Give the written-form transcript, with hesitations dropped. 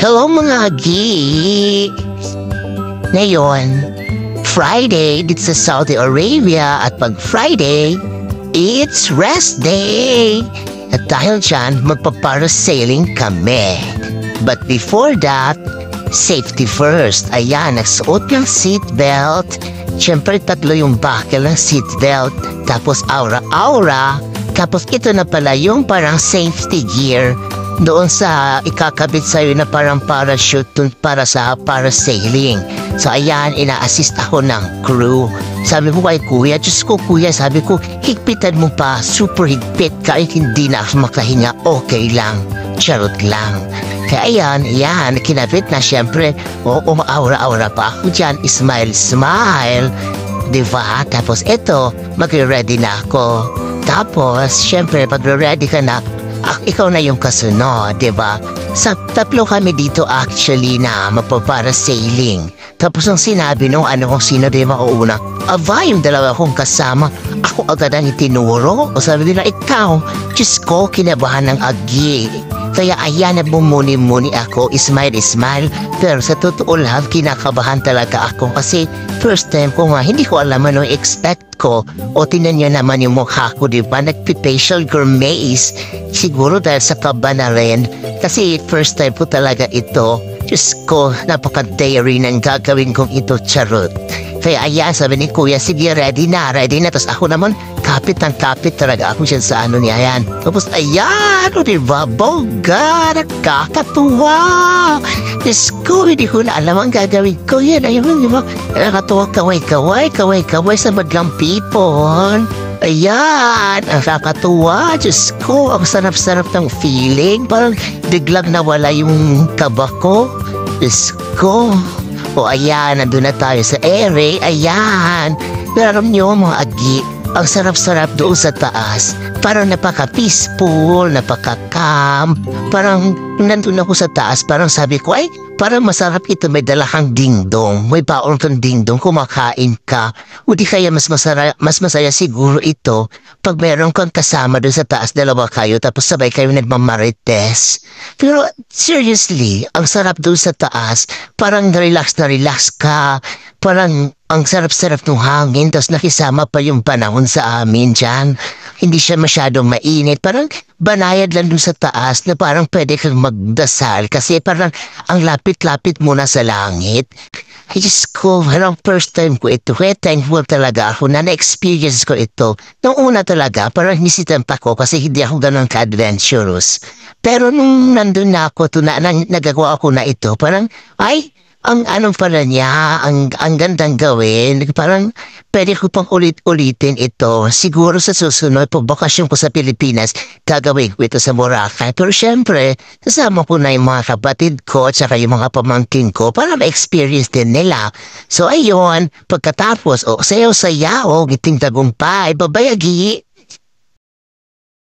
Hello mga agi! Ngayon, Friday dito sa Saudi Arabia at pag Friday, it's rest day! At dahil dyan, magpaparasailing kami. But before that, safety first. Ayan, nagsuot ng seatbelt. Siyempre, tatlo yung buckle ng seatbelt. Tapos aura-aura. Tapos ito na pala yung parang safety gear doon sa ikakabit sa'yo na parang parachute para sa parasailing. So ayan, ina-assist ako ng crew. Sabi ko kay kuya, Diyos ko kuya, sabi ko, higpitan mo pa, super higpit, kahit hindi na ako makahinga, okay lang, charot lang. Kaya ayan, kinabit na syempre, aura-aura pa ako dyan, smile, diba? Tapos eto, magre-ready na ako. Tapos, syempre, pag ready ka na, ikaw na yung kasunod, diba? Sa tatlo kami dito actually na magpaparasailing. Tapos ang sinabi nung kung sino din mauuna, aba, yung dalawa kong kasama, ako agad ang itinuro. O sabi nila, ikaw, Diyos ko, kinabahan ng agi. Kaya ayan, nagmumuni-muni ako, smile. Pero sa totoo lang, kinakabahan talaga ako kasi first time ko nga, hindi ko alam ano expect ko. O tinan nyo naman yung mukha ko, di ba? Nagpi-facial grimace. Siguro dahil sa kaba na rin. Kasi first time ko talaga ito. Diyos ko, napaka-dairy ng gagawin kong ito, charot. Kaya ayan, sabi ni kuya, sige, ready na. Tapos ako naman, kapit talaga ako siya sa ano niya, ayan. Tapos ayan, diba, bongga, nakakatuwa. Diyos ko, hindi ko na alam ang gagawin ko. Yan, ayun, diba, nakakatuwa, kaway sa madlang people. Ayan, nakakatuwa. Diyos ko, ang sarap-sarap ng feeling. Parang biglang nawala yung kaba ko. Diyos ko. O ayan, nandun na tayo sa ere. Ayan. Pero alam nyo mga agi, ang sarap-sarap doon sa taas. Parang napaka-peaceful, napaka-calm. Parang nandun ako sa taas, parang sabi ko, ay, parang masarap ito, may dala kang dingdong. May baon kang dingdong, kumakain ka. O di kaya mas masaya siguro ito pag meron kang kasama doon sa taas, dalawa kayo, tapos sabay kayo nagmamarites. Pero seriously, ang sarap doon sa taas, parang relax ka. Parang ang sarap-sarap ng hangin, tapos nakisama pa yung panahon sa amin dyan. Hindi siya masyadong mainit. Parang banayad lang dun sa taas na parang pwede kang magdasal kasi parang ang lapit-lapit muna sa langit. I just ko, parang first time ko ito. Kaya thankful talaga ako na na-experience ko ito. Nung una talaga, parang nisitan pa ko kasi hindi ako ganun ka-adventurous. Pero nung nandun na ako, nagagawa ako na ito, parang, ay, ang anong pala niya, ang gandang gawin, parang pwede ko pang ulit-ulitin ito. Siguro sa susunod, pag bakasyon ko sa Pilipinas, gagawin ko ito sa Boracay. Pero syempre, kasama ko na yung mga kapatid ko at saka yung mga pamangkin ko para ma-experience din nila. So ayun, pagkatapos, sayaw-sayaw, giting tagumpay, babayagi.